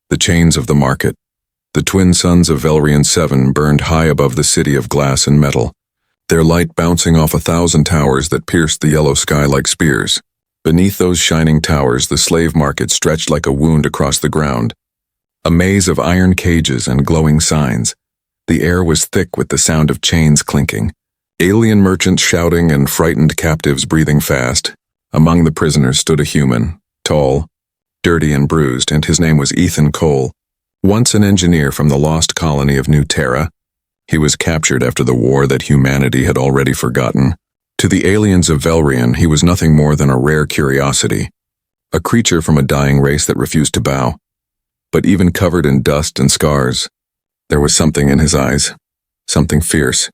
The chains of the market. The twin suns of Velrian 7 burned high above the city of glass and metal, their light bouncing off 1,000 towers that pierced the yellow sky like spears. Beneath those shining towers, the slave market stretched like a wound across the ground, a maze of iron cages and glowing signs. The air was thick with the sound of chains clinking, alien merchants shouting and frightened captives breathing fast. Among the prisoners stood a human, tall, dirty and bruised, and his name was Ethan Cole. Once an engineer from the lost colony of New Terra, he was captured after the war that humanity had already forgotten. To the aliens of Velrian, he was nothing more than a rare curiosity, a creature from a dying race that refused to bow. But even covered in dust and scars, there was something in his eyes, something fierce,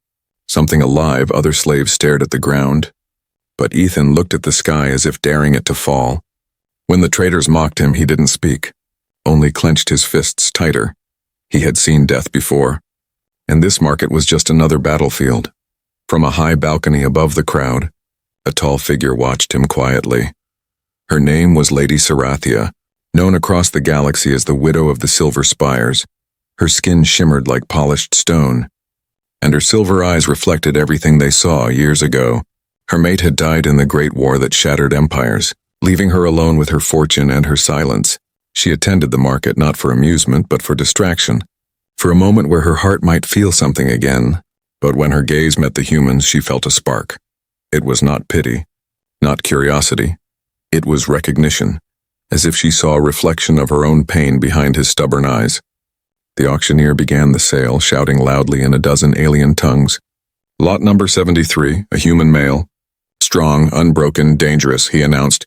something alive. Other slaves stared at the ground, but Ethan looked at the sky as if daring it to fall. When the traitors mocked him, he didn't speak, only clenched his fists tighter. He had seen death before, and this market was just another battlefield. From a high balcony above the crowd, a tall figure watched him quietly. Her name was Lady Sarathia, known across the galaxy as the Widow of the Silver Spires. Her skin shimmered like polished stone, and her silver eyes reflected everything they saw years ago. Her mate had died in the Great War that shattered empires, leaving her alone with her fortune and her silence. She attended the market not for amusement but for distraction, for a moment where her heart might feel something again. But when her gaze met the humans, she felt a spark. It was not pity, not curiosity. It was recognition, as if she saw a reflection of her own pain behind his stubborn eyes. The auctioneer began the sale, shouting loudly in a dozen alien tongues. Lot number 73, a human male. Strong, unbroken, dangerous, he announced.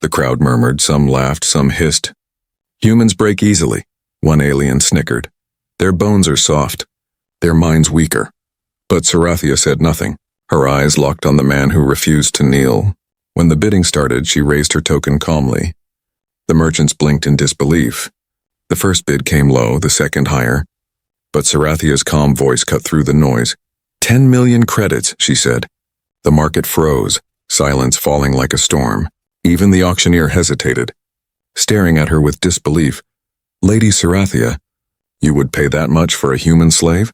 The crowd murmured, some laughed, some hissed. Humans break easily, one alien snickered. Their bones are soft, their minds weaker. But Sarathia said nothing, her eyes locked on the man who refused to kneel. When the bidding started, she raised her token calmly. The merchants blinked in disbelief. The first bid came low, the second higher. But Sarathia's calm voice cut through the noise. 10 million credits, she said. The market froze, silence falling like a storm. Even the auctioneer hesitated, staring at her with disbelief. Lady Sarathia, you would pay that much for a human slave?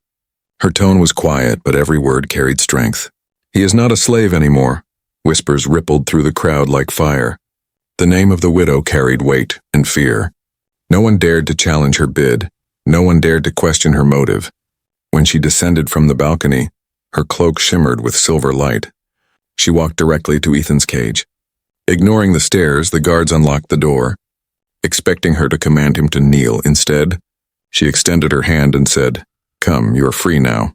Her tone was quiet, but every word carried strength. He is not a slave anymore. Whispers rippled through the crowd like fire. The name of the widow carried weight and fear. No one dared to challenge her bid. No one dared to question her motive. When she descended from the balcony, her cloak shimmered with silver light. She walked directly to Ethan's cage. Ignoring the stares, the guards unlocked the door, expecting her to command him to kneel. Instead, she extended her hand and said, "Come, you are free now."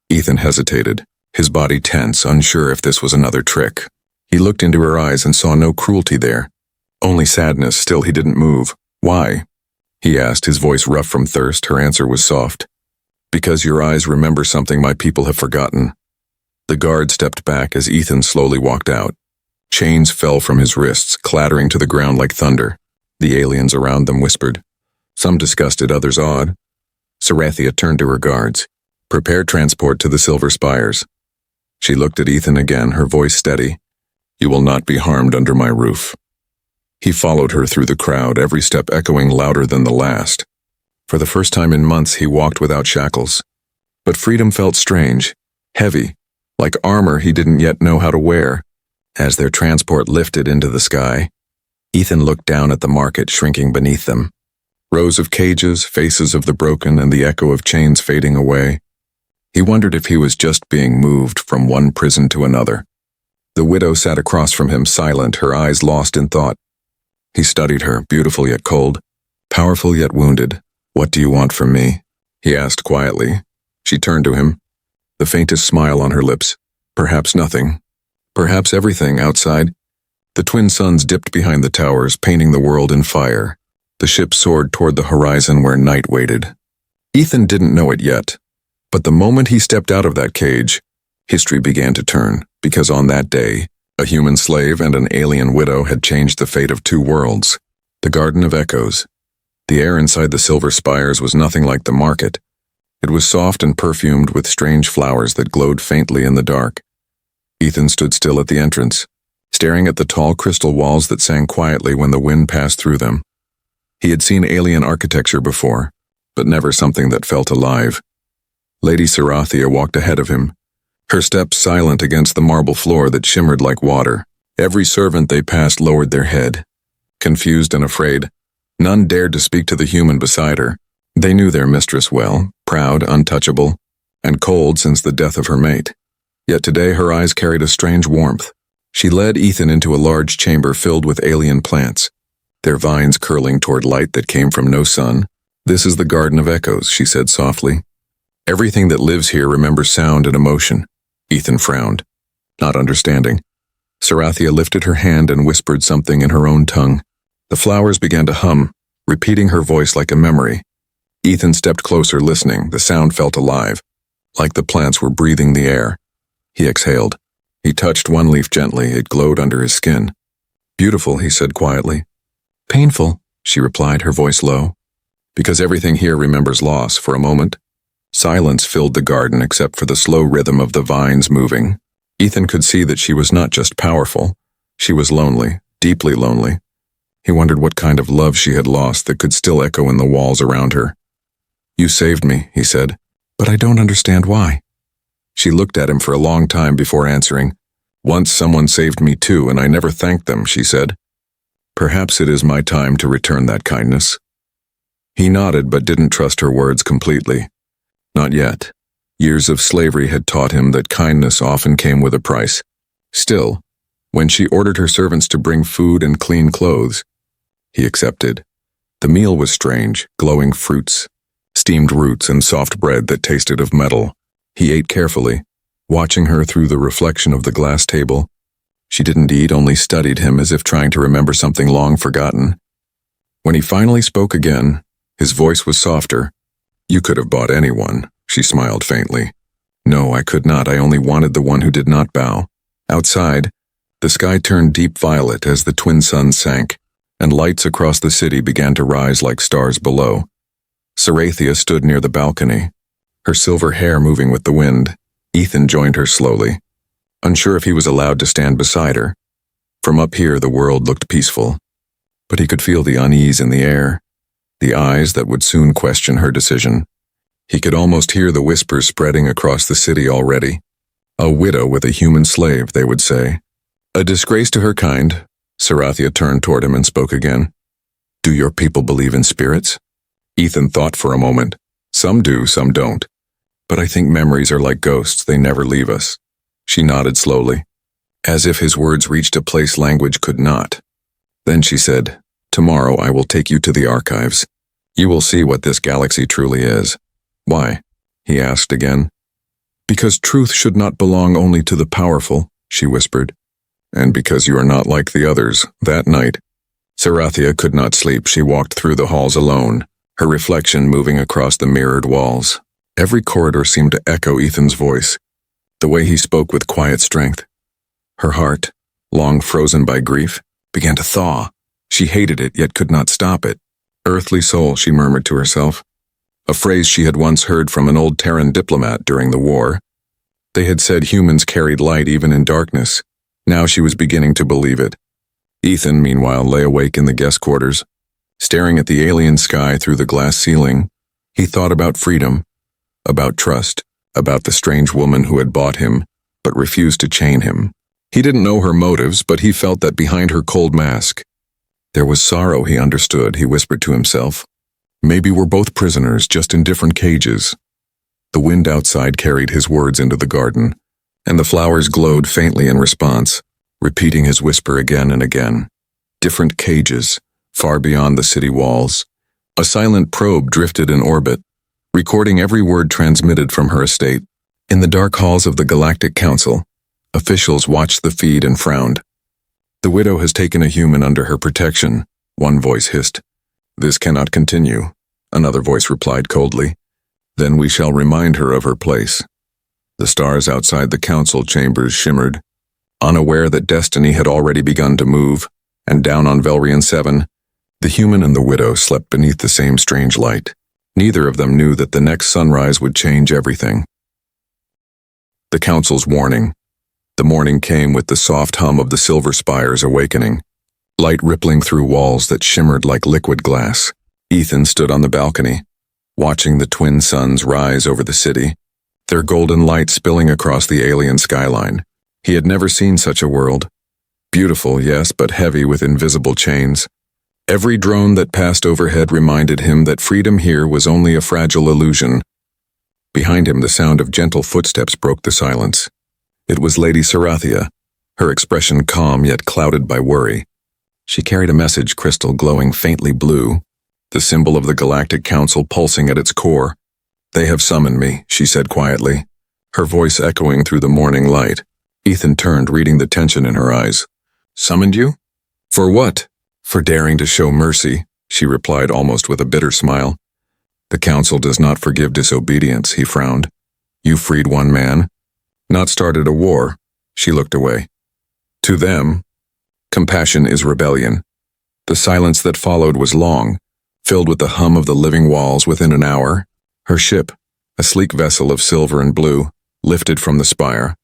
Ethan hesitated, his body tense, unsure if this was another trick. He looked into her eyes and saw no cruelty there, only sadness. Still, he didn't move. "Why?" he asked, his voice rough from thirst. Her answer was soft. "Because your eyes remember something my people have forgotten." The guard stepped back as Ethan slowly walked out. Chains fell from his wrists, clattering to the ground like thunder. The aliens around them whispered, some disgusted, others awed. Sarathia turned to her guards. "Prepare transport to the Silver Spires." She looked at Ethan again, her voice steady. "You will not be harmed under my roof." He followed her through the crowd, every step echoing louder than the last. For the first time in months, he walked without shackles. But freedom felt strange, heavy, like armor he didn't yet know how to wear. As their transport lifted into the sky, Ethan looked down at the market shrinking beneath them. Rows of cages, faces of the broken, and the echo of chains fading away. He wondered if he was just being moved from one prison to another. The widow sat across from him, silent, her eyes lost in thought. He studied her, beautiful yet cold, powerful yet wounded. "What do you want from me?" he asked quietly. She turned to him, the faintest smile on her lips. Perhaps nothing. Perhaps everything. Outside, the twin suns dipped behind the towers, painting the world in fire. The ship soared toward the horizon where night waited. Ethan didn't know it yet, but the moment he stepped out of that cage, history began to turn, because on that day, a human slave and an alien widow had changed the fate of two worlds. The Garden of Echoes. The air inside the Silver Spires was nothing like the market. It was soft and perfumed with strange flowers that glowed faintly in the dark. Ethan stood still at the entrance, staring at the tall crystal walls that sang quietly when the wind passed through them. He had seen alien architecture before, but never something that felt alive. Lady Sarathia walked ahead of him, her steps silent against the marble floor that shimmered like water. Every servant they passed lowered their head. Confused and afraid, none dared to speak to the human beside her. They knew their mistress well, proud, untouchable, and cold since the death of her mate. Yet today her eyes carried a strange warmth. She led Ethan into a large chamber filled with alien plants, their vines curling toward light that came from no sun. "This is the Garden of Echoes," she said softly. "Everything that lives here remembers sound and emotion." Ethan frowned, not understanding. Sarathia lifted her hand and whispered something in her own tongue. The flowers began to hum, repeating her voice like a memory. Ethan stepped closer, listening. The sound felt alive, like the plants were breathing the air. He exhaled. He touched one leaf gently. It glowed under his skin. "Beautiful," he said quietly. "Painful," she replied, her voice low. "Because everything here remembers loss." For a moment, silence filled the garden except for the slow rhythm of the vines moving. Ethan could see that she was not just powerful. She was lonely, deeply lonely. He wondered what kind of love she had lost that could still echo in the walls around her. "You saved me," he said, "but I don't understand why." She looked at him for a long time before answering. "Once someone saved me too, and I never thanked them," she said. "Perhaps it is my time to return that kindness." He nodded but didn't trust her words completely. Not yet. Years of slavery had taught him that kindness often came with a price. Still, when she ordered her servants to bring food and clean clothes, he accepted. The meal was strange, glowing fruits, steamed roots, and soft bread that tasted of metal. He ate carefully, watching her through the reflection of the glass table. She didn't eat, only studied him as if trying to remember something long forgotten. When he finally spoke again, his voice was softer. "You could have bought anyone," she smiled faintly. "No, I could not. I only wanted the one who did not bow." Outside, the sky turned deep violet as the twin suns sank, and lights across the city began to rise like stars below. Sarathia stood near the balcony, her silver hair moving with the wind. Ethan joined her slowly, unsure if he was allowed to stand beside her. From up here the world looked peaceful, but he could feel the unease in the air, the eyes that would soon question her decision. He could almost hear the whispers spreading across the city already. A widow with a human slave, they would say. A disgrace to her kind. Sarathia turned toward him and spoke again. "Do your people believe in spirits?" Ethan thought for a moment. "Some do, some don't. But I think memories are like ghosts, they never leave us." She nodded slowly, as if his words reached a place language could not. Then she said, "Tomorrow I will take you to the archives. You will see what this galaxy truly is." "Why?" he asked again. "Because truth should not belong only to the powerful," she whispered. "And because you are not like the others." That night, Sarathia could not sleep. She walked through the halls alone, her reflection moving across the mirrored walls. Every corridor seemed to echo Ethan's voice, the way he spoke with quiet strength. Her heart, long frozen by grief, began to thaw. She hated it, yet could not stop it. "Earthly soul," she murmured to herself, a phrase she had once heard from an old Terran diplomat during the war. They had said humans carried light even in darkness. Now she was beginning to believe it. Ethan, meanwhile, lay awake in the guest quarters, staring at the alien sky through the glass ceiling. He thought about freedom, about trust, about the strange woman who had bought him, but refused to chain him. He didn't know her motives, but he felt that behind her cold mask, there was sorrow. He understood, he whispered to himself. Maybe we're both prisoners, just in different cages. The wind outside carried his words into the garden, and the flowers glowed faintly in response, repeating his whisper again and again. Different cages, far beyond the city walls. A silent probe drifted in orbit, recording every word transmitted from her estate. In the dark halls of the Galactic Council, officials watched the feed and frowned. "The widow has taken a human under her protection," one voice hissed. "This cannot continue," another voice replied coldly. "Then we shall remind her of her place." The stars outside the council chambers shimmered, unaware that destiny had already begun to move, and down on Velrian 7, the human and the widow slept beneath the same strange light. Neither of them knew that the next sunrise would change everything. The council's warning. The morning came with the soft hum of the silver spires awakening, light rippling through walls that shimmered like liquid glass. Ethan stood on the balcony, watching the twin suns rise over the city, their golden light spilling across the alien skyline. He had never seen such a world. Beautiful, yes, but heavy with invisible chains. Every drone that passed overhead reminded him that freedom here was only a fragile illusion. Behind him, the sound of gentle footsteps broke the silence. It was Lady Sarathia, her expression calm yet clouded by worry. She carried a message crystal glowing faintly blue, the symbol of the Galactic Council pulsing at its core. "They have summoned me," she said quietly, her voice echoing through the morning light. Ethan turned, reading the tension in her eyes. "Summoned you? For what?" "For daring to show mercy," she replied almost with a bitter smile. "The Council does not forgive disobedience," he frowned. "You freed one man, not started a war." She looked away. "To them, compassion is rebellion." The silence that followed was long, filled with the hum of the living walls. Within an hour, her ship, a sleek vessel of silver and blue, lifted from the spire.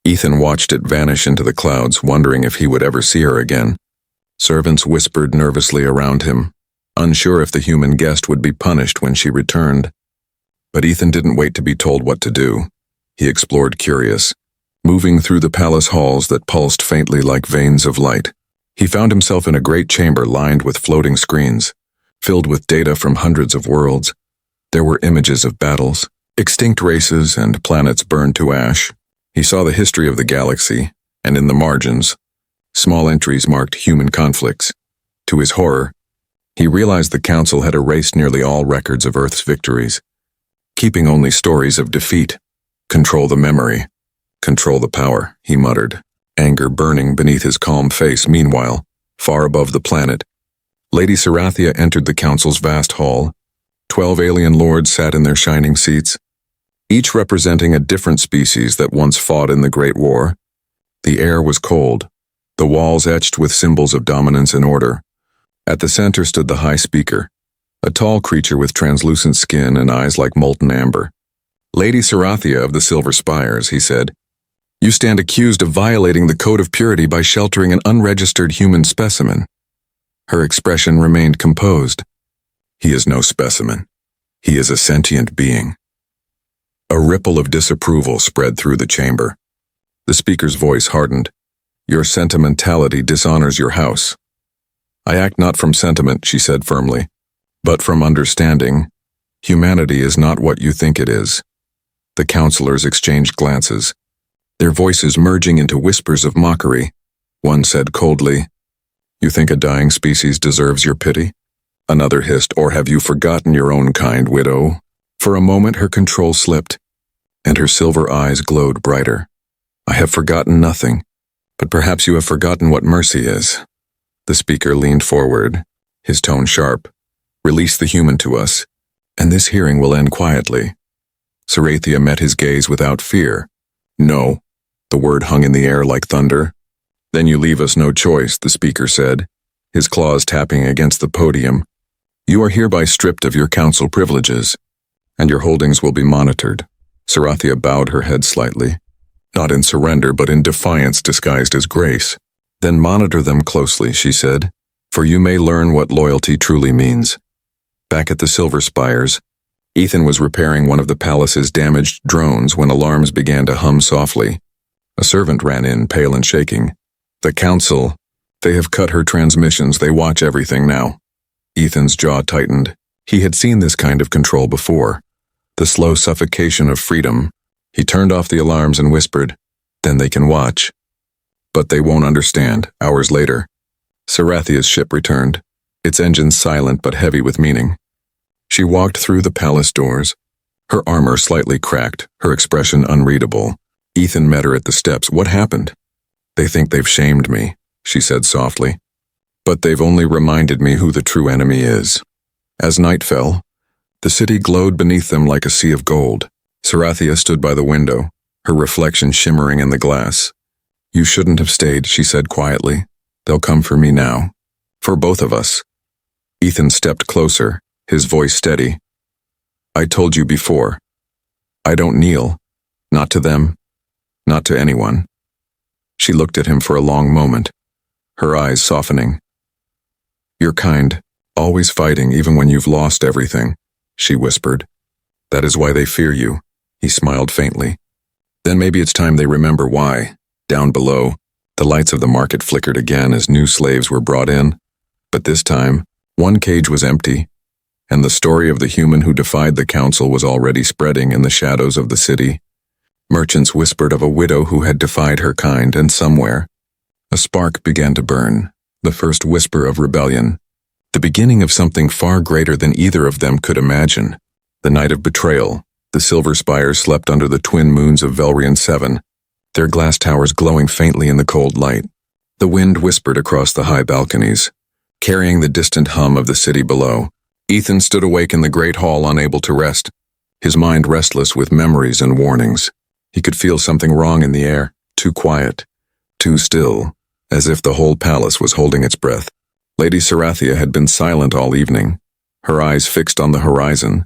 Ethan watched it vanish into the clouds, wondering if he would ever see her again. Servants whispered nervously around him, unsure if the human guest would be punished when she returned. But Ethan didn't wait to be told what to do. He explored, curious, moving through the palace halls that pulsed faintly like veins of light. He found himself in a great chamber lined with floating screens, filled with data from hundreds of worlds. There were images of battles, extinct races, and planets burned to ash. He saw the history of the galaxy, and in the margins, small entries marked human conflicts. To his horror, he realized the Council had erased nearly all records of Earth's victories, keeping only stories of defeat. "Control the memory. Control the power," he muttered, anger burning beneath his calm face. Meanwhile, far above the planet, Lady Sarathia entered the Council's vast hall. 12 alien lords sat in their shining seats, each representing a different species that once fought in the Great War. The air was cold, the walls etched with symbols of dominance and order. At the center stood the High Speaker, a tall creature with translucent skin and eyes like molten amber. "Lady Sarathia of the Silver Spires," he said, "you stand accused of violating the Code of Purity by sheltering an unregistered human specimen." Her expression remained composed. "He is no specimen. He is a sentient being." A ripple of disapproval spread through the chamber. The speaker's voice hardened. "Your sentimentality dishonors your house." "I act not from sentiment," she said firmly, "but from understanding. Humanity is not what you think it is." The counselors exchanged glances, their voices merging into whispers of mockery. One said coldly, "You think a dying species deserves your pity?" Another hissed, "Or have you forgotten your own kind, widow?" For a moment her control slipped, and her silver eyes glowed brighter. "I have forgotten nothing, but perhaps you have forgotten what mercy is." The speaker leaned forward, his tone sharp. "Release the human to us, and this hearing will end quietly." Sarathia met his gaze without fear. "No." The word hung in the air like thunder. "Then you leave us no choice," the speaker said, his claws tapping against the podium. "You are hereby stripped of your council privileges, and your holdings will be monitored." Sarathia bowed her head slightly, not in surrender but in defiance disguised as grace. "Then monitor them closely," she said, "for you may learn what loyalty truly means." Back at the Silver Spires, Ethan was repairing one of the palace's damaged drones when alarms began to hum softly. A servant ran in, pale and shaking. "The Council, they have cut her transmissions. They watch everything now." Ethan's jaw tightened. He had seen this kind of control before. The slow suffocation of freedom. He turned off the alarms and whispered, "Then they can watch." "But they won't understand." Hours later, Sarathia's ship returned, its engines silent but heavy with meaning. She walked through the palace doors, her armor slightly cracked, her expression unreadable. Ethan met her at the steps. "What happened?" "They think they've shamed me," she said softly. "But they've only reminded me who the true enemy is." As night fell, the city glowed beneath them like a sea of gold. Sarathia stood by the window, her reflection shimmering in the glass. "You shouldn't have stayed," she said quietly. "They'll come for me now. For both of us." Ethan stepped closer, his voice steady. "I told you before. I don't kneel. Not to them. Not to anyone." She looked at him for a long moment, her eyes softening. "Your kind Always fighting even when you've lost everything, she whispered. That is why they fear you, he smiled faintly. Then maybe it's time they remember why. Down below, the lights of the market flickered again as new slaves were brought in. But this time, one cage was empty, and the story of the human who defied the council was already spreading in the shadows of the city. Merchants whispered of a widow who had defied her kind, and somewhere, a spark began to burn, the first whisper of rebellion, the beginning of something far greater than either of them could imagine. The night of betrayal, the silver spires slept under the twin moons of Velrian 7, their glass towers glowing faintly in the cold light. The wind whispered across the high balconies, carrying the distant hum of the city below. Ethan stood awake in the great hall, unable to rest, his mind restless with memories and warnings. He could feel something wrong in the air, too quiet, too still, as if the whole palace was holding its breath. Lady Sarathia had been silent all evening, her eyes fixed on the horizon,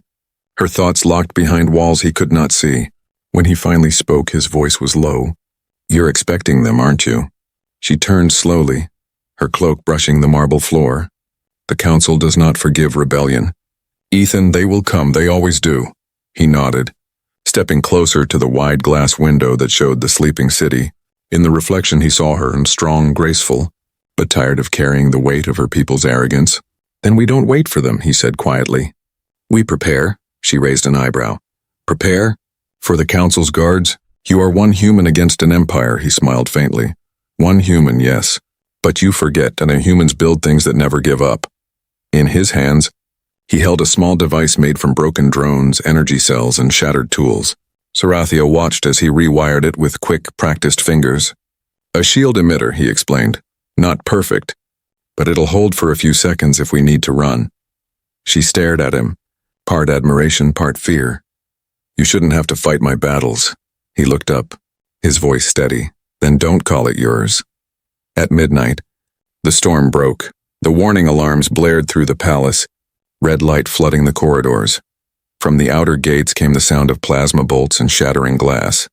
her thoughts locked behind walls he could not see. When he finally spoke, his voice was low. You're expecting them, aren't you? She turned slowly, her cloak brushing the marble floor. The council does not forgive rebellion. Ethan, they will come, they always do. He nodded, stepping closer to the wide glass window that showed the sleeping city. In the reflection he saw her, and strong, graceful, but tired of carrying the weight of her people's arrogance. Then we don't wait for them, he said quietly. We prepare, she raised an eyebrow. Prepare? For the council's guards? You are one human against an empire, he smiled faintly. One human, yes. But you forget that humans build things that never give up. In his hands, he held a small device made from broken drones, energy cells, and shattered tools. Sarathia watched as he rewired it with quick, practiced fingers. A shield emitter, he explained. Not perfect, but it'll hold for a few seconds if we need to run. She stared at him, part admiration, part fear. You shouldn't have to fight my battles. He looked up, his voice steady. Then don't call it yours. At midnight, the storm broke. The warning alarms blared through the palace, red light flooding the corridors. From the outer gates came the sound of plasma bolts and shattering glass.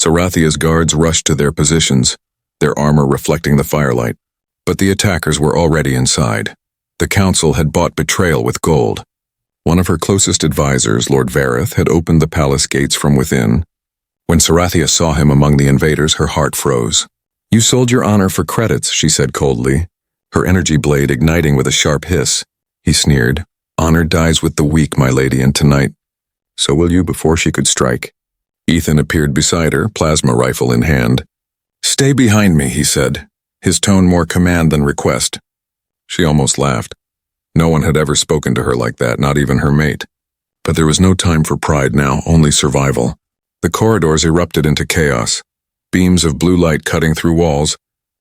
Sarathia's guards rushed to their positions, their armor reflecting the firelight. But the attackers were already inside. The council had bought betrayal with gold. One of her closest advisors, Lord Vareth, had opened the palace gates from within. When Sarathia saw him among the invaders, her heart froze. You sold your honor for credits, she said coldly, her energy blade igniting with a sharp hiss. He sneered. Honor dies with the weak, my lady, and tonight. So will you before she could strike. Ethan appeared beside her, plasma rifle in hand. Stay behind me, he said, his tone more command than request. She almost laughed. No one had ever spoken to her like that, not even her mate. But there was no time for pride now, only survival. The corridors erupted into chaos, beams of blue light cutting through walls,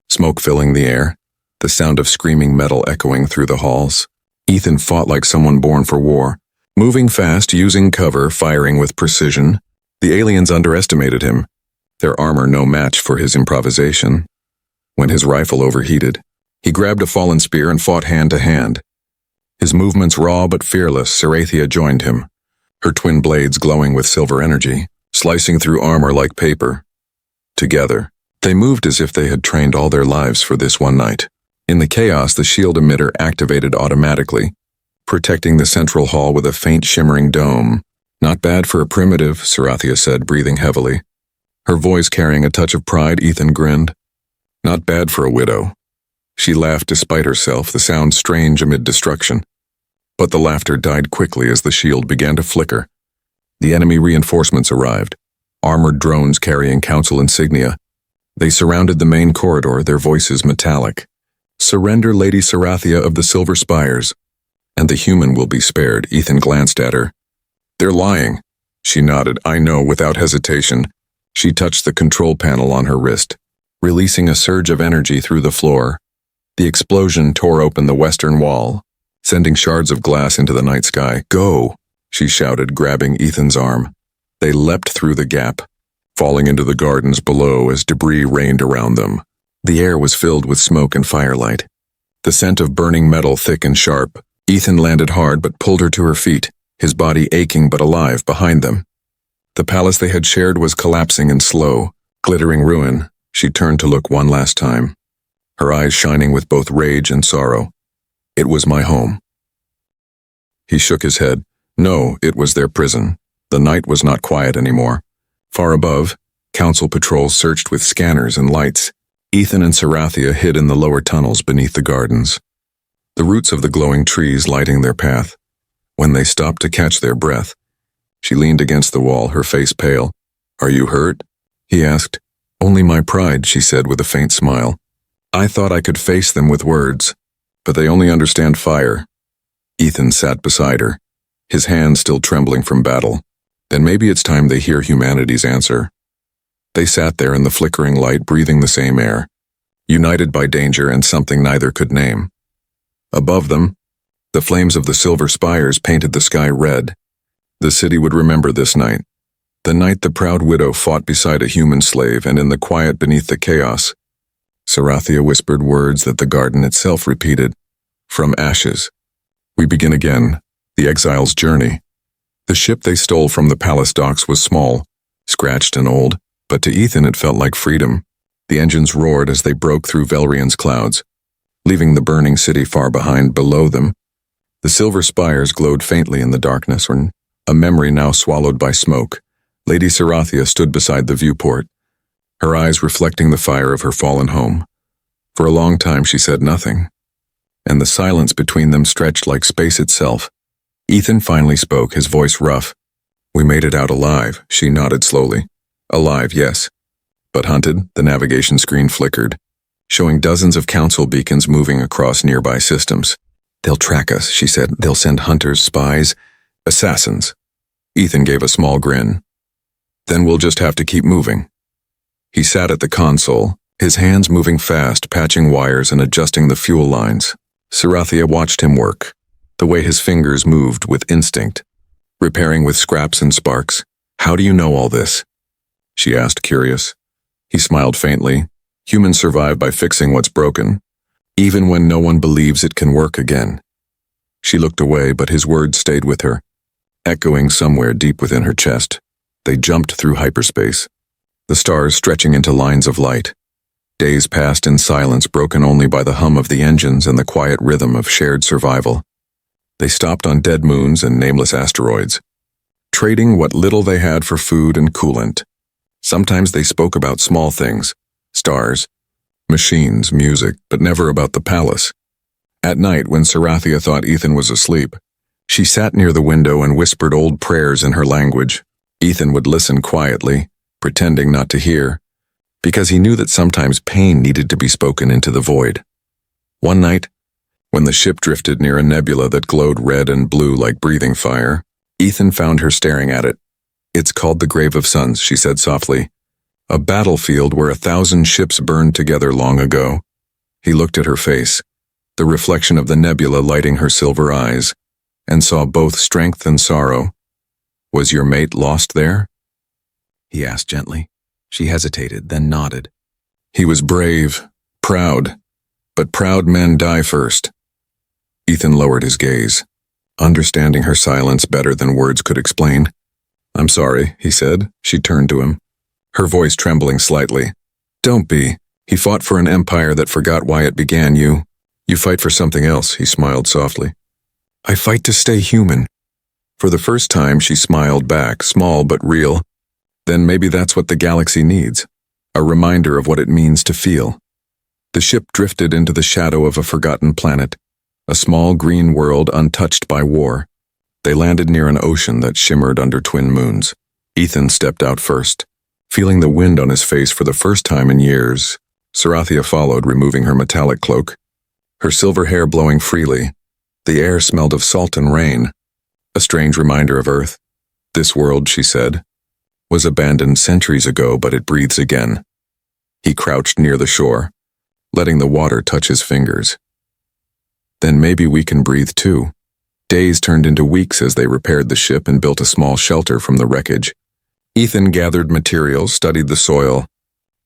smoke filling the air, the sound of screaming metal echoing through the halls. Ethan fought like someone born for war, moving fast, using cover, firing with precision. The aliens underestimated him, their armor no match for his improvisation. When his rifle overheated, he grabbed a fallen spear and fought hand to hand. His movements raw but fearless, Sarathia joined him, her twin blades glowing with silver energy, slicing through armor like paper. Together, they moved as if they had trained all their lives for this one night. In the chaos, the shield emitter activated automatically, protecting the central hall with a faint shimmering dome. Not bad for a primitive, Sarathia said, breathing heavily. Her voice carrying a touch of pride, Ethan grinned. Not bad for a widow. She laughed despite herself, the sound strange amid destruction. But the laughter died quickly as the shield began to flicker. The enemy reinforcements arrived, armored drones carrying council insignia. They surrounded the main corridor, their voices metallic. Surrender, Lady Sarathia of the Silver Spires, and the human will be spared. Ethan glanced at her. They're lying. She nodded. I know, without hesitation. She touched the control panel on her wrist, releasing a surge of energy through the floor. The explosion tore open the western wall, sending shards of glass into the night sky. Go, she shouted, grabbing Ethan's arm. They leapt through the gap, falling into the gardens below as debris rained around them. The air was filled with smoke and firelight, the scent of burning metal thick and sharp. Ethan landed hard but pulled her to her feet, his body aching but alive behind them. The palace they had shared was collapsing in slow, glittering ruin. She turned to look one last time, her eyes shining with both rage and sorrow. It was my home. He shook his head. No, it was their prison. The night was not quiet anymore. Far above, council patrols searched with scanners and lights. Ethan and Sarathia hid in the lower tunnels beneath the gardens, the roots of the glowing trees lighting their path. When they stopped to catch their breath, she leaned against the wall, her face pale. "Are you hurt?" he asked. "Only my pride," she said with a faint smile. "I thought I could face them with words, but they only understand fire." Ethan sat beside her, his hands still trembling from battle. Then maybe it's time they hear humanity's answer. They sat there in the flickering light, breathing the same air, united by danger and something neither could name. Above them, the flames of the silver spires painted the sky red. The city would remember this night, the night the proud widow fought beside a human slave, and in the quiet beneath the chaos, Sarathia whispered words that the garden itself repeated. From ashes, we begin again, the exile's journey. The ship they stole from the palace docks was small, scratched and old, but to Ethan it felt like freedom. The engines roared as they broke through Velrian's clouds, leaving the burning city far behind. Below them, the silver spires glowed faintly in the darkness, a memory now swallowed by smoke. Lady Sarathia stood beside the viewport, her eyes reflecting the fire of her fallen home. For a long time she said nothing, and the silence between them stretched like space itself. Ethan finally spoke, his voice rough. "We made it out alive," she nodded slowly. "Alive, yes. But hunted?" The navigation screen flickered, showing dozens of council beacons moving across nearby systems. "They'll track us," she said. "They'll send hunters, spies, assassins." Ethan gave a small grin. "Then we'll just have to keep moving." He sat at the console, his hands moving fast, patching wires and adjusting the fuel lines. Sarathia watched him work, the way his fingers moved with instinct, repairing with scraps and sparks. "How do you know all this?" she asked, curious. He smiled faintly. "Humans survive by fixing what's broken, even when no one believes it can work again." She looked away, but his words stayed with her, echoing somewhere deep within her chest. They jumped through hyperspace, the stars stretching into lines of light. Days passed in silence, broken only by the hum of the engines and the quiet rhythm of shared survival. They stopped on dead moons and nameless asteroids, trading what little they had for food and coolant. Sometimes they spoke about small things, stars, machines, music, but never about the palace. At night, when Sarathia thought Ethan was asleep, she sat near the window and whispered old prayers in her language. Ethan would listen quietly, pretending not to hear, because he knew that sometimes pain needed to be spoken into the void. One night, when the ship drifted near a nebula that glowed red and blue like breathing fire, Ethan found her staring at it. "It's called the Grave of Suns," she said softly. "A battlefield where 1,000 ships burned together long ago." He looked at her face, the reflection of the nebula lighting her silver eyes, and saw both strength and sorrow. "Was your mate lost there?" he asked gently. She hesitated, then nodded. "He was brave, proud, but proud men die first." Ethan lowered his gaze, understanding her silence better than words could explain. "I'm sorry," he said. She turned to him, her voice trembling slightly. "Don't be. He fought for an empire that forgot why it began. You fight for something else," he smiled softly. "I fight to stay human." For the first time, she smiled back, small but real. Then maybe that's what the galaxy needs, a reminder of what it means to feel. The ship drifted into the shadow of a forgotten planet, a small green world untouched by war. They landed near an ocean that shimmered under twin moons. Ethan stepped out first, feeling the wind on his face for the first time in years. Sarathia followed, removing her metallic cloak, her silver hair blowing freely. The air smelled of salt and rain, a strange reminder of Earth. "This world," she said, "was abandoned centuries ago, but it breathes again." He crouched near the shore, letting the water touch his fingers. "Then maybe we can breathe too." Days turned into weeks as they repaired the ship and built a small shelter from the wreckage. Ethan gathered materials, studied the soil,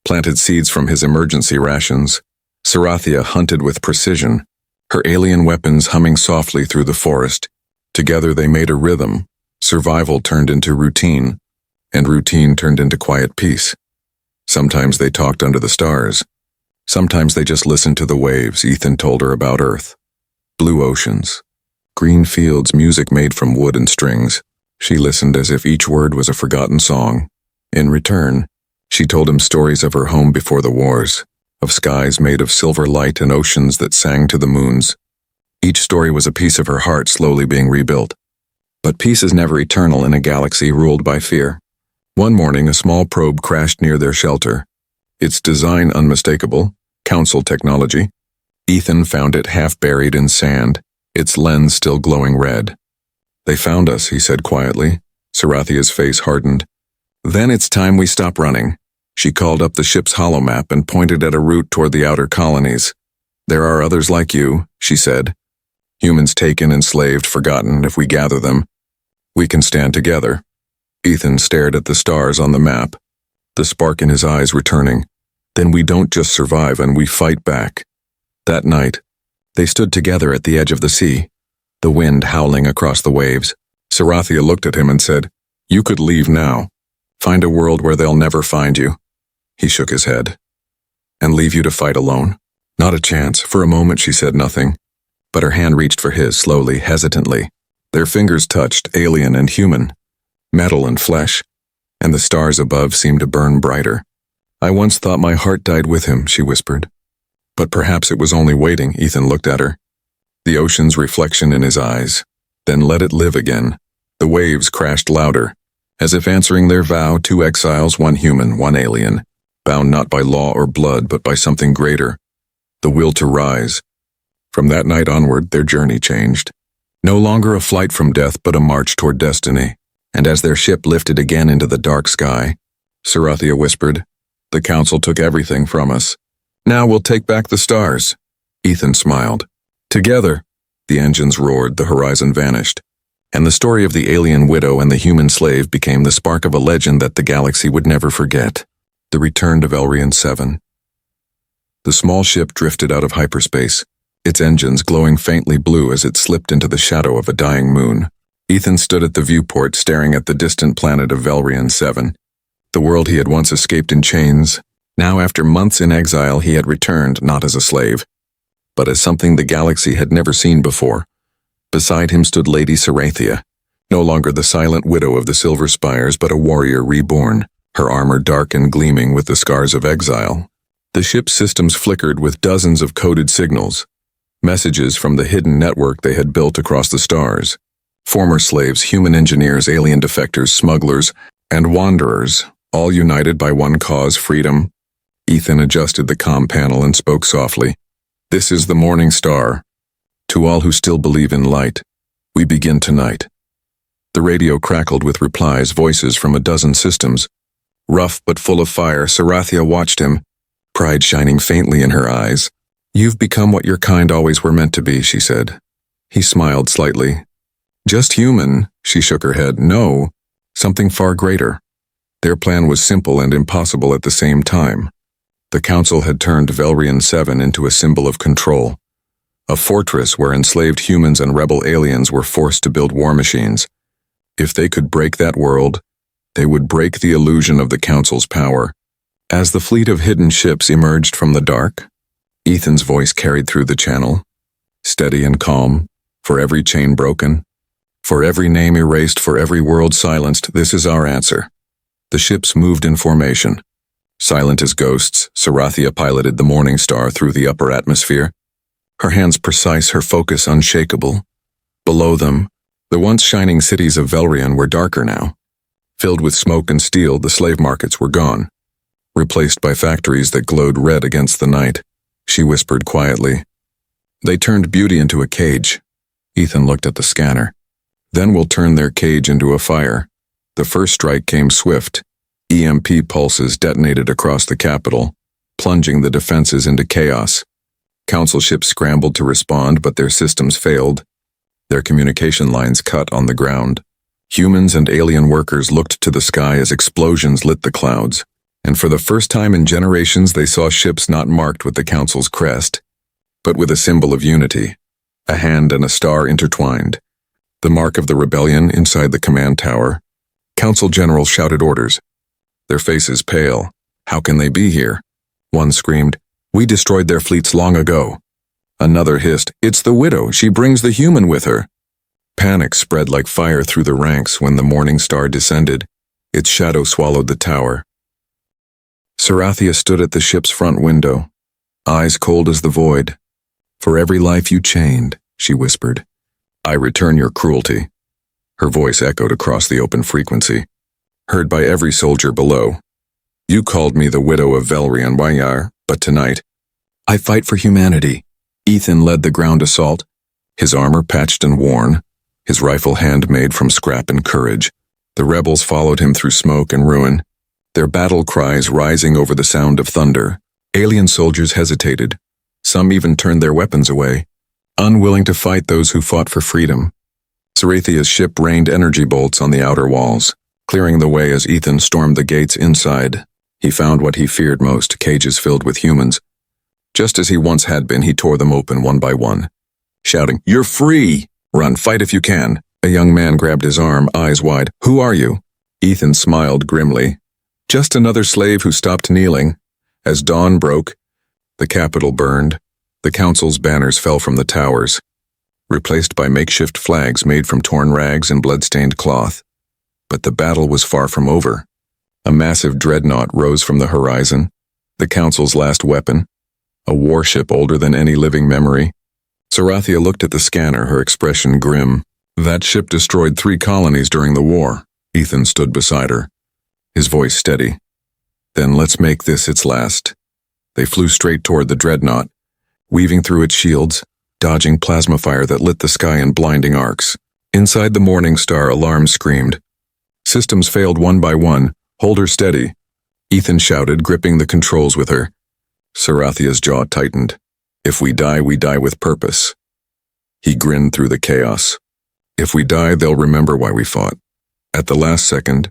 planted seeds from his emergency rations. Sarathia hunted with precision, her alien weapons humming softly through the forest. Together they made a rhythm. Survival turned into routine, and routine turned into quiet peace. Sometimes they talked under the stars. Sometimes they just listened to the waves. Ethan told her about Earth. Blue oceans, Green fields, music made from wood and strings. She listened as if each word was a forgotten song. In return, she told him stories of her home before the wars, of skies made of silver light and oceans that sang to the moons. Each story was a piece of her heart slowly being rebuilt. But peace is never eternal in a galaxy ruled by fear. One morning, a small probe crashed near their shelter. Its design unmistakable, Council technology. Ethan found it half buried in sand, its lens still glowing red. "They found us," he said quietly. Sarathia's face hardened. "Then it's time we stop running." She called up the ship's holomap and pointed at a route toward the outer colonies. "There are others like you," she said. "Humans taken, enslaved, forgotten. If we gather them, we can stand together." Ethan stared at the stars on the map, the spark in his eyes returning. "Then we don't just survive and we fight back." That night, they stood together at the edge of the sea, the wind howling across the waves. Sarathia looked at him and said, "You could leave now. Find a world where they'll never find you." He shook his head. "And leave you to fight alone?" "Not a chance." For a moment she said nothing, but her hand reached for his slowly, hesitantly. Their fingers touched, alien and human, metal and flesh, and the stars above seemed to burn brighter. "I once thought my heart died with him," she whispered. "But perhaps it was only waiting." Ethan looked at her, the ocean's reflection in his eyes. "Then let it live again." The waves crashed louder, as if answering their vow, two exiles, one human, one alien, bound not by law or blood, but by something greater, the will to rise. From that night onward, their journey changed. No longer a flight from death, but a march toward destiny. And as their ship lifted again into the dark sky, Sarathia whispered, "The Council took everything from us. Now we'll take back the stars." Ethan smiled. Together, the engines roared, the horizon vanished, and the story of the alien widow and the human slave became the spark of a legend that the galaxy would never forget. The return to Velrian 7. The small ship drifted out of hyperspace, its engines glowing faintly blue as it slipped into the shadow of a dying moon. Ethan stood at the viewport staring at the distant planet of Velrian 7, the world he had once escaped in chains. Now, after months in exile, he had returned not as a slave, but as something the galaxy had never seen before. Beside him stood Lady Sarathia, no longer the silent widow of the Silver Spires, but a warrior reborn, her armor dark and gleaming with the scars of exile. The ship's systems flickered with dozens of coded signals, messages from the hidden network they had built across the stars. Former slaves, human engineers, alien defectors, smugglers, and wanderers, all united by one cause, freedom. Ethan adjusted the comm panel and spoke softly. "This is the morning star. To all who still believe in light, we begin tonight." The radio crackled with replies, voices from a dozen systems. Rough but full of fire, Sarathia watched him, pride shining faintly in her eyes. "You've become what your kind always were meant to be," she said. He smiled slightly. "Just human," she shook her head. "No, something far greater." Their plan was simple and impossible at the same time. The Council had turned Velrian 7 into a symbol of control, a fortress where enslaved humans and rebel aliens were forced to build war machines. If they could break that world, they would break the illusion of the Council's power. As the fleet of hidden ships emerged from the dark, Ethan's voice carried through the channel, steady and calm. "For every chain broken, for every name erased, for every world silenced, this is our answer." The ships moved in formation. Silent as ghosts, Sarathia piloted the Morning Star through the upper atmosphere, her hands precise, her focus unshakable. Below them, the once shining cities of Velrian were darker now. Filled with smoke and steel, the slave markets were gone, replaced by factories that glowed red against the night. She whispered quietly, "They turned beauty into a cage." Ethan looked at the scanner. "Then we'll turn their cage into a fire." The first strike came swift. EMP pulses detonated across the capital, plunging the defenses into chaos. Council ships scrambled to respond, but their systems failed. Their communication lines cut on the ground. Humans and alien workers looked to the sky as explosions lit the clouds, and for the first time in generations they saw ships not marked with the Council's crest, but with a symbol of unity, a hand and a star intertwined, the mark of the rebellion inside the command tower. Council generals shouted orders, their faces pale. "How can they be here?" One screamed, "We destroyed their fleets long ago." Another hissed, "It's the widow, she brings the human with her." Panic spread like fire through the ranks when the morning star descended. Its shadow swallowed the tower. Sarathia stood at the ship's front window, eyes cold as the void. "For every life you chained," she whispered, "I return your cruelty." Her voice echoed across the open frequency, heard by every soldier below. "You called me the widow of Velrian Wayar, but tonight, I fight for humanity." Ethan led the ground assault, his armor patched and worn, his rifle handmade from scrap and courage. The rebels followed him through smoke and ruin, their battle cries rising over the sound of thunder. Alien soldiers hesitated. Some even turned their weapons away, unwilling to fight those who fought for freedom. Sarathia's ship rained energy bolts on the outer walls, clearing the way as Ethan stormed the gates inside. He found what he feared most, cages filled with humans. Just as he once had been, he tore them open one by one, shouting, "You're free! Run, fight if you can!" A young man grabbed his arm, eyes wide. "Who are you?" Ethan smiled grimly. "Just another slave who stopped kneeling." As dawn broke, the capital burned. The council's banners fell from the towers, replaced by makeshift flags made from torn rags and blood-stained cloth. But the battle was far from over. A massive dreadnought rose from the horizon, the council's last weapon, a warship older than any living memory. Sarathia looked at the scanner, her expression grim. "That ship destroyed 3 colonies during the war." Ethan stood beside her, his voice steady. "Then let's make this its last." They flew straight toward the dreadnought, weaving through its shields, dodging plasma fire that lit the sky in blinding arcs. Inside the Morning Star, alarms screamed. Systems failed one by one. "Hold her steady," Ethan shouted, gripping the controls with her. Sarathia's jaw tightened. "If we die with purpose." He grinned through the chaos. "If we die, they'll remember why we fought." At the last second,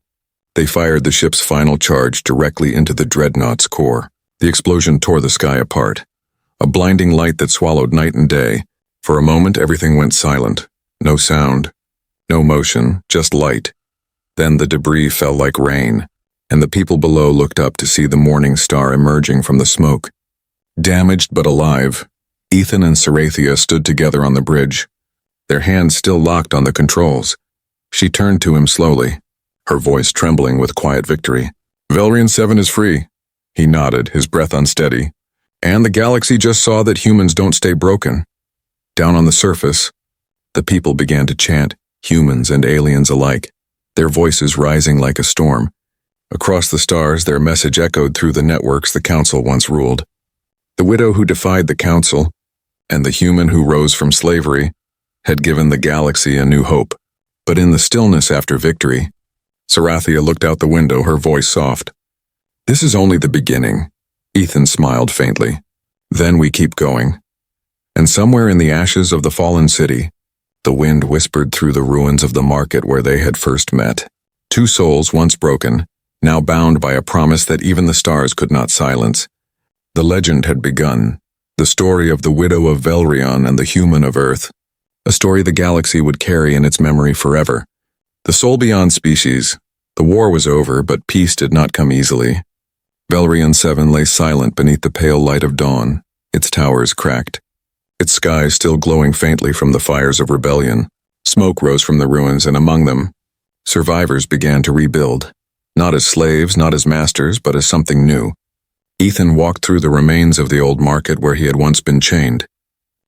they fired the ship's final charge directly into the dreadnought's core. The explosion tore the sky apart, a blinding light that swallowed night and day. For a moment, everything went silent. No sound, no motion, just light. Then the debris fell like rain, and the people below looked up to see the Morning Star emerging from the smoke. Damaged but alive, Ethan and Sarathia stood together on the bridge, their hands still locked on the controls. She turned to him slowly, her voice trembling with quiet victory. "Velrian 7 is free." He nodded, his breath unsteady. "And the galaxy just saw that humans don't stay broken." Down on the surface, the people began to chant, humans and aliens alike, their voices rising like a storm. Across the stars, their message echoed through the networks the council once ruled. The widow who defied the council, and the human who rose from slavery, had given the galaxy a new hope. But in the stillness after victory, Sarathia looked out the window, her voice soft. "This is only the beginning." Ethan smiled faintly. "Then we keep going." And somewhere in the ashes of the fallen city, the wind whispered through the ruins of the market where they had first met. 2 souls once broken, now bound by a promise that even the stars could not silence. The legend had begun, the story of the widow of Velrian and the human of Earth, a story the galaxy would carry in its memory forever. The soul beyond species. The war was over, but peace did not come easily. Velrian 7 lay silent beneath the pale light of dawn, its towers cracked, its sky still glowing faintly from the fires of rebellion. Smoke rose from the ruins, and among them, survivors began to rebuild, not as slaves, not as masters, but as something new. Ethan walked through the remains of the old market where he had once been chained.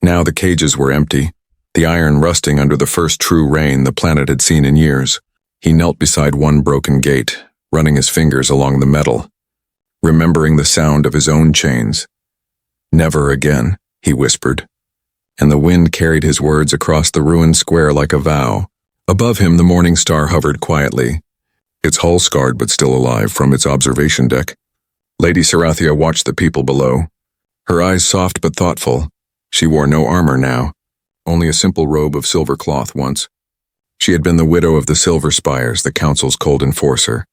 Now the cages were empty, the iron rusting under the first true rain the planet had seen in years. He knelt beside one broken gate, running his fingers along the metal, remembering the sound of his own chains. "Never again," he whispered, and the wind carried his words across the ruined square like a vow. Above him, the Morning Star hovered quietly, its hull scarred but still alive from its observation deck. Lady Sarathia watched the people below, her eyes soft but thoughtful. She wore no armor now, only a simple robe of silver cloth once. She had been the widow of the Silver Spires, the council's cold enforcer.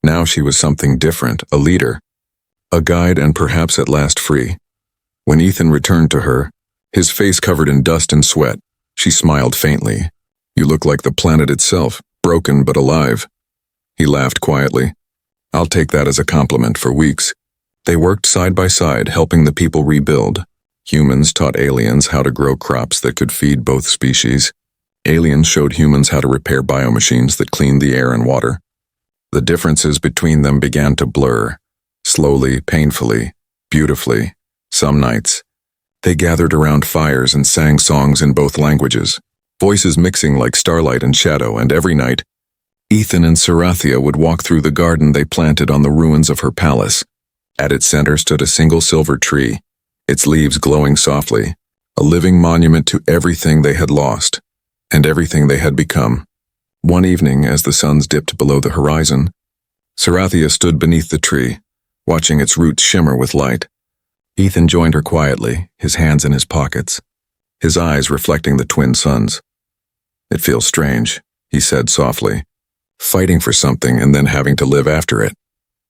Now she was something different, a leader, a guide, and perhaps at last free. When Ethan returned to her, his face covered in dust and sweat, she smiled faintly. "You look like the planet itself, broken but alive." He laughed quietly. "I'll take that as a compliment." For weeks, they worked side by side, helping the people rebuild. Humans taught aliens how to grow crops that could feed both species. Aliens showed humans how to repair biomachines that cleaned the air and water. The differences between them began to blur, slowly, painfully, beautifully. Some nights, they gathered around fires and sang songs in both languages, voices mixing like starlight and shadow, and every night, Ethan and Sarathia would walk through the garden they planted on the ruins of her palace. At its center stood a single silver tree, its leaves glowing softly, a living monument to everything they had lost, and everything they had become. One evening, as the suns dipped below the horizon, Sarathia stood beneath the tree, watching its roots shimmer with light. Ethan joined her quietly, his hands in his pockets, his eyes reflecting the twin suns. "It feels strange," he said softly, "fighting for something and then having to live after it."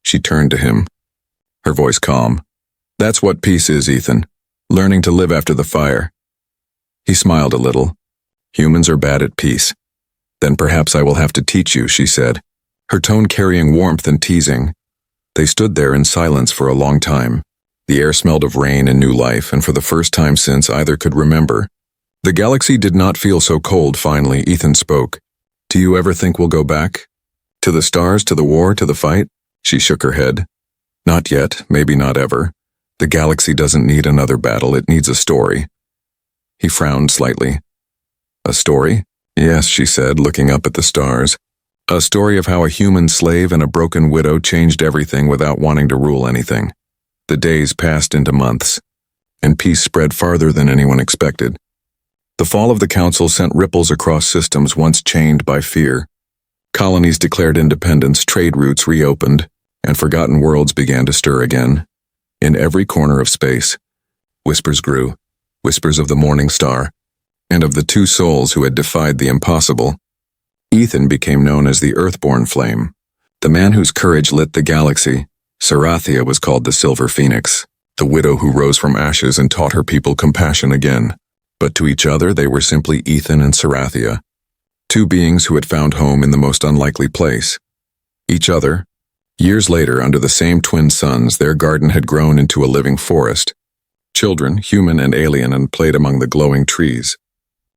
She turned to him, her voice calm. "That's what peace is, Ethan. Learning to live after the fire." He smiled a little. "Humans are bad at peace. Then perhaps I will have to teach you," she said, her tone carrying warmth and teasing. They stood there in silence for a long time. The air smelled of rain and new life, and for the first time since either could remember, the galaxy did not feel so cold. Finally, Ethan spoke. "Do you ever think we'll go back? To the stars, to the war, to the fight?" She shook her head. "Not yet, maybe not ever. The galaxy doesn't need another battle, it needs a story." He frowned slightly. "A story?" "Yes," she said, looking up at the stars. "A story of how a human slave and a broken widow changed everything without wanting to rule anything." The days passed into months, and peace spread farther than anyone expected. The fall of the Council sent ripples across systems once chained by fear. Colonies declared independence, trade routes reopened, and forgotten worlds began to stir again. In every corner of space, whispers grew, whispers of the morning star, and of the two souls who had defied the impossible. Ethan became known as the Earthborn Flame, the man whose courage lit the galaxy. Sarathia was called the Silver Phoenix, the widow who rose from ashes and taught her people compassion again. But to each other they were simply Ethan and Sarathia, two beings who had found home in the most unlikely place. Each other. Years later, under the same twin suns, their garden had grown into a living forest. Children, human and alien, and played among the glowing trees,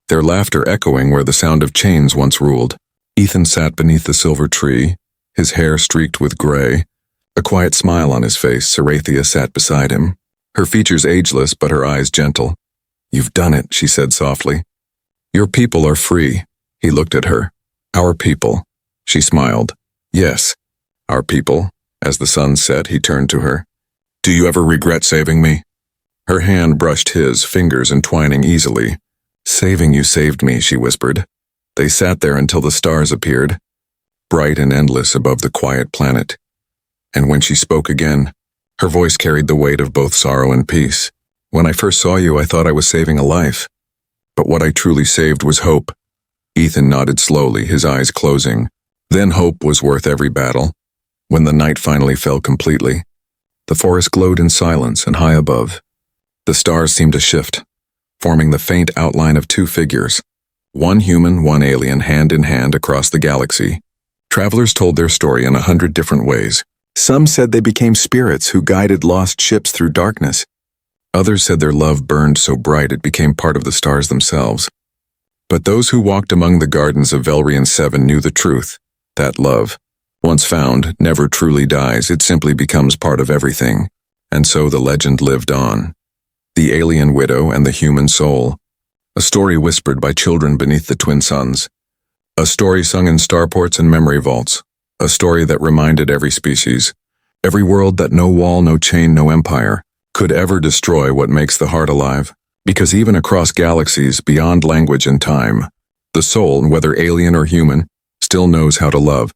their laughter echoing where the sound of chains once ruled. Ethan sat beneath the silver tree, his hair streaked with gray, a quiet smile on his face. Sarathia sat beside him, her features ageless but her eyes gentle. "You've done it," she said softly. "Your people are free." He looked at her. "Our people." She smiled. "Yes, our people." As the sun set, he turned to her. "Do you ever regret saving me?" Her hand brushed his, fingers entwining easily. "Saving you saved me," she whispered. They sat there until the stars appeared, bright and endless above the quiet planet. And when she spoke again, her voice carried the weight of both sorrow and peace. "When I first saw you, I thought I was saving a life. But what I truly saved was hope." Ethan nodded slowly, his eyes closing. Then hope was worth every battle. When the night finally fell completely, the forest glowed in silence, and high above, the stars seemed to shift, forming the faint outline of two figures, one human, one alien, hand in hand across the galaxy. Travelers told their story in 100 different ways. Some said they became spirits who guided lost ships through darkness. Others said their love burned so bright it became part of the stars themselves. But those who walked among the gardens of Velrian 7 knew the truth, that love, once found, never truly dies, it simply becomes part of everything. And so the legend lived on. The alien widow and the human soul. A story whispered by children beneath the twin suns. A story sung in starports and memory vaults. A story that reminded every species, every world, that no wall, no chain, no empire could ever destroy what makes the heart alive. Because even across galaxies, beyond language and time, the soul, whether alien or human, still knows how to love.